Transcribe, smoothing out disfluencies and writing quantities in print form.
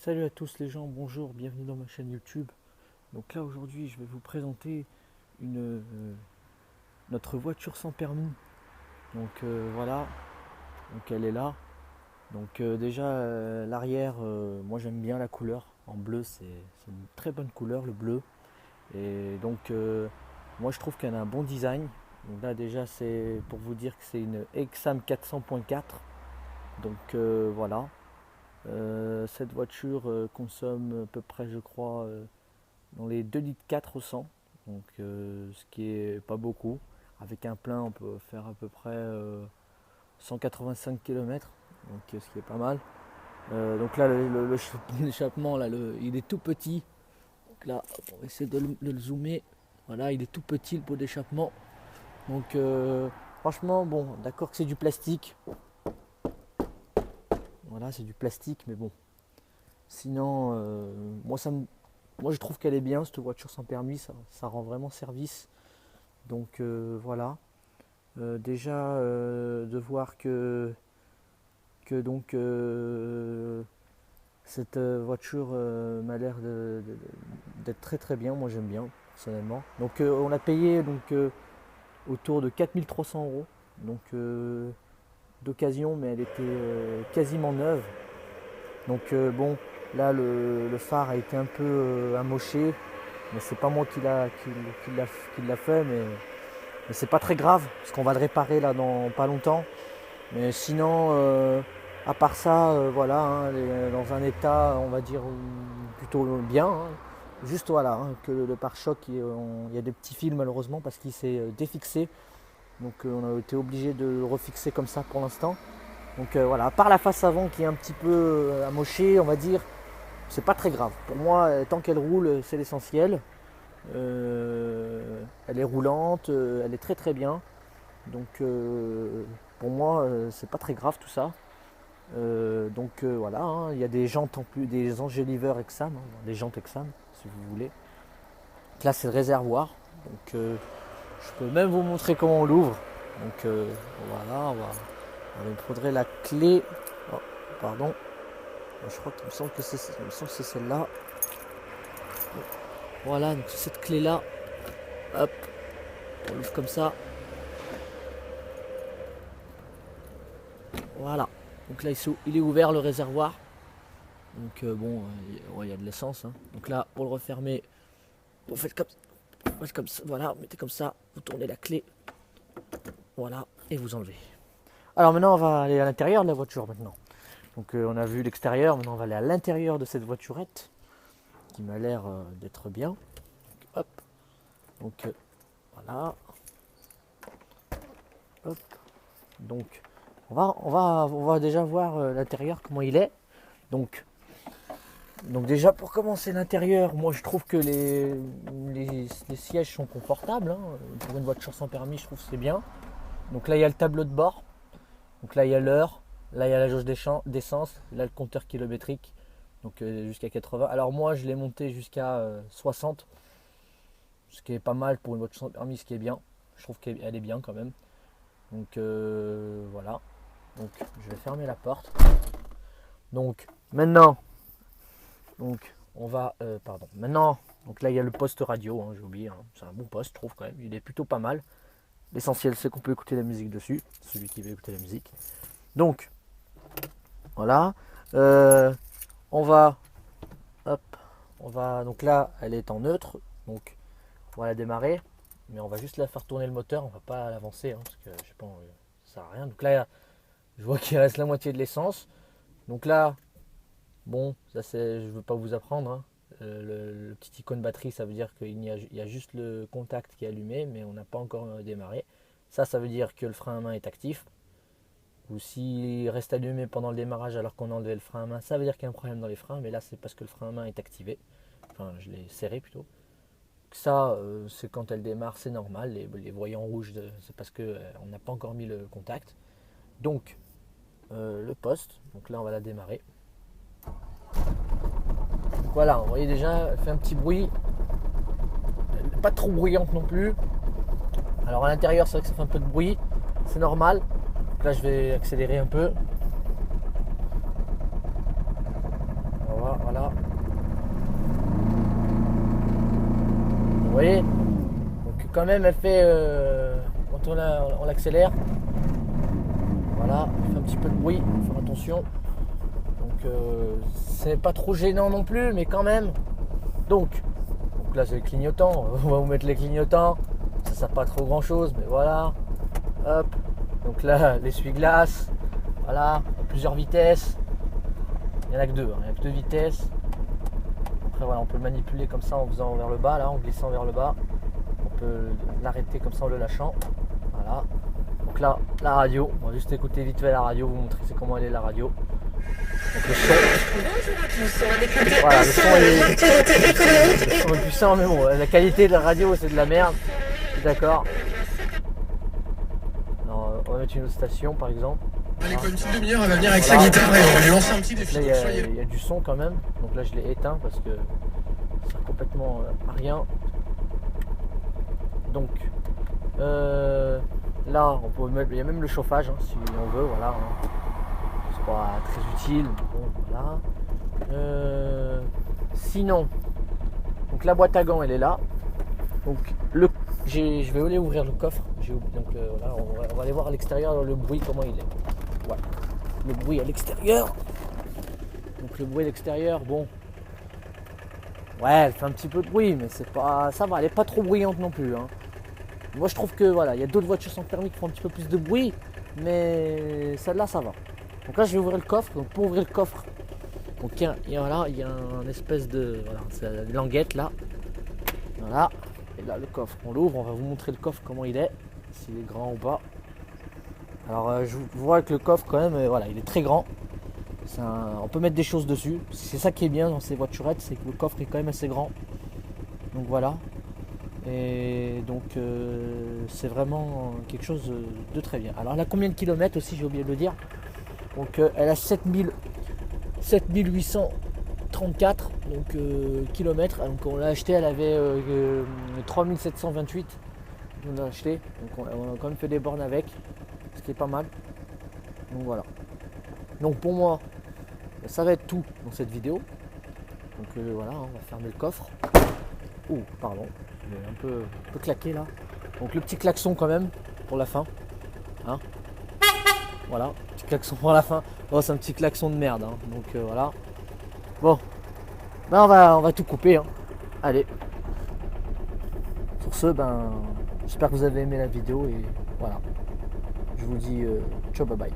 Salut à tous les gens, bonjour, bienvenue dans ma chaîne YouTube. Donc là aujourd'hui je vais vous présenter notre voiture sans permis. Donc voilà, donc elle est là. Donc déjà l'arrière, moi j'aime bien la couleur. En bleu c'est une très bonne couleur le bleu. Et donc moi je trouve qu'elle a un bon design. Donc là déjà c'est pour vous dire que c'est une Exam 400.4. Donc voilà. Cette voiture consomme à peu près, je crois, dans les 2 litres 4 au 100, donc ce qui est pas beaucoup. Avec un plein, on peut faire à peu près 185 km, donc ce qui est pas mal. Donc là, l'échappement, là, il est tout petit. Donc là, on va essayer de le zoomer. Voilà, il est tout petit le pot d'échappement. Donc franchement, bon, d'accord que c'est du plastique. Voilà, c'est du plastique, mais bon. Sinon, moi je trouve qu'elle est bien, cette voiture sans permis, ça rend vraiment service. Donc voilà. Déjà de voir que donc cette voiture m'a l'air d'être très très bien, moi j'aime bien personnellement. Donc on l'a payé donc autour de 4 300 euros. Donc d'occasion, mais elle était quasiment neuve. Donc bon, là le phare a été un peu amoché, mais c'est pas moi qui l'a fait, mais c'est pas très grave, parce qu'on va le réparer là dans pas longtemps. Mais sinon, à part ça, voilà, hein, elle est dans un état, on va dire, plutôt bien, hein. Juste voilà, hein, que le pare-choc, il y a des petits fils malheureusement parce qu'il s'est défixé. Donc on a été obligé de le refixer comme ça pour l'instant. Donc voilà, à part la face avant qui est un petit peu amochée, on va dire, c'est pas très grave. Pour moi, tant qu'elle roule, c'est l'essentiel. Elle est roulante, elle est très très bien. Donc pour moi, c'est pas très grave tout ça. Donc voilà, hein, il y a des jantes en plus, des Angeliver Exam, hein, des jantes Exam si vous voulez. Donc là, c'est le réservoir. Donc je peux même vous montrer comment on l'ouvre. Donc voilà, il me faudrait la clé. Oh, pardon. Je crois qu'il me semble que c'est celle-là. Voilà, donc cette clé-là. Hop, on l'ouvre comme ça. Voilà. Donc là, il est ouvert le réservoir. Donc bon, il y a de l'essence, hein. Donc là, pour le refermer, vous faites comme ça. Voilà, vous mettez comme ça, vous tournez la clé. Voilà, et vous enlevez. Alors maintenant, on va aller à l'intérieur de la voiture maintenant. Donc on a vu l'extérieur, maintenant on va aller à l'intérieur de cette voiturette qui m'a l'air d'être bien. Donc, hop. Donc voilà. Hop. Donc on va déjà voir l'intérieur comment il est. Donc déjà pour commencer l'intérieur, moi je trouve que les sièges sont confortables, hein. Pour une voiture sans permis, je trouve que c'est bien. Donc là il y a le tableau de bord. Donc là il y a l'heure. Là il y a la jauge d'essence. Là le compteur kilométrique. Donc jusqu'à 80. Alors moi je l'ai monté jusqu'à 60. Ce qui est pas mal pour une voiture sans permis, ce qui est bien. Je trouve qu'elle est bien quand même. Donc voilà. Donc je vais fermer la porte. Donc maintenant, on va, pardon. Maintenant, donc là il y a le poste radio, hein, j'ai oublié, hein. C'est un bon poste, je trouve quand même. Il est plutôt pas mal. L'essentiel c'est qu'on peut écouter la musique dessus. Celui qui veut écouter la musique. Donc voilà. On va, hop, donc là elle est en neutre. Donc on va la démarrer, mais on va juste la faire tourner le moteur. On va pas l'avancer, hein, parce que je sais pas, ça sert à rien. Donc là je vois qu'il reste la moitié de l'essence. Donc là, bon, ça c'est, je veux pas vous apprendre, hein. Le petit icône batterie, ça veut dire qu'il y a juste le contact qui est allumé, mais on n'a pas encore démarré. Ça veut dire que le frein à main est actif. Ou s'il reste allumé pendant le démarrage alors qu'on a enlevé le frein à main, ça veut dire qu'il y a un problème dans les freins, mais là c'est parce que le frein à main est activé. Enfin, je l'ai serré plutôt. Ça, c'est quand elle démarre, c'est normal. Les voyants rouges, c'est parce qu'on n'a pas encore mis le contact. Donc, le poste. Donc là, on va la démarrer. Donc voilà, vous voyez déjà, elle fait un petit bruit. Pas trop bruyante non plus. Alors à l'intérieur, c'est vrai que ça fait un peu de bruit. C'est normal. Donc là, je vais accélérer un peu. On va voilà. Vous voyez? Donc quand même elle fait quand on l'accélère, voilà, elle fait un petit peu de bruit, faut faire attention. Donc c'est pas trop gênant non plus, mais quand même. Donc là c'est les clignotants, on va vous mettre les clignotants. Ça sert pas trop grand chose, mais voilà. Hop. Donc là l'essuie-glace, voilà, à plusieurs vitesses. Il n'y en a que deux, hein. Il n'y a que deux vitesses. Après voilà, on peut le manipuler comme ça en faisant vers le bas, là, en glissant vers le bas. On peut l'arrêter comme ça en le lâchant. Voilà. Donc là, la radio, on va juste écouter vite fait la radio, vous montrer comment elle est la radio. Donc le son. Voilà, le son est puissant, mais bon, la qualité de la radio c'est de la merde. D'accord. On va mettre une autre station par exemple. Allez, quoi, une petite demi-heure, elle va venir avec sa guitare et on va lui lancer un petit défi. Là, il y a du son quand même. Donc là, je l'ai éteint parce que ça sert complètement à rien. Donc là, on peut mettre, il y a même le chauffage hein, si on veut. Voilà. Hein. C'est pas très utile. Bon, voilà. Sinon, donc la boîte à gants, elle est là. Donc je vais aller ouvrir le coffre. Donc voilà, on va aller voir à l'extérieur le bruit comment il est. Voilà. Le bruit à l'extérieur. Donc le bruit à l'extérieur, bon. Ouais, elle fait un petit peu de bruit, mais c'est pas. Ça va, elle est pas trop bruyante non plus. Hein. Moi je trouve que voilà, il y a d'autres voitures sans permis qui font un petit peu plus de bruit, mais celle-là ça va. Donc là je vais ouvrir le coffre. Donc pour ouvrir le coffre, donc il y a un espèce de. Voilà, c'est la languette là. Voilà. Et là le coffre, on l'ouvre, on va vous montrer le coffre comment il est, s'il est grand ou pas. Alors je vois que le coffre quand même, voilà, il est très grand. On peut mettre des choses dessus. C'est ça qui est bien dans ces voiturettes, c'est que le coffre est quand même assez grand. Donc voilà. Et donc c'est vraiment quelque chose de très bien. Alors elle a combien de kilomètres aussi, j'ai oublié de le dire. Donc elle a 7834 donc, kilomètres. Donc on l'a acheté, elle avait 3728. On l'a acheté. Donc on a quand même fait des bornes avec. Ce qui est pas mal. Donc voilà. Donc pour moi, ça va être tout dans cette vidéo. Donc voilà, on va fermer le coffre. Oh, pardon, j'ai un peu claqué là. Donc le petit klaxon quand même pour la fin. Hein, voilà, petit klaxon pour la fin. Oh, c'est un petit klaxon de merde. Hein. Donc voilà. Bon, ben on va tout couper. Hein. Allez. Sur ce, ben j'espère que vous avez aimé la vidéo et voilà. Je vous dis ciao, bye bye.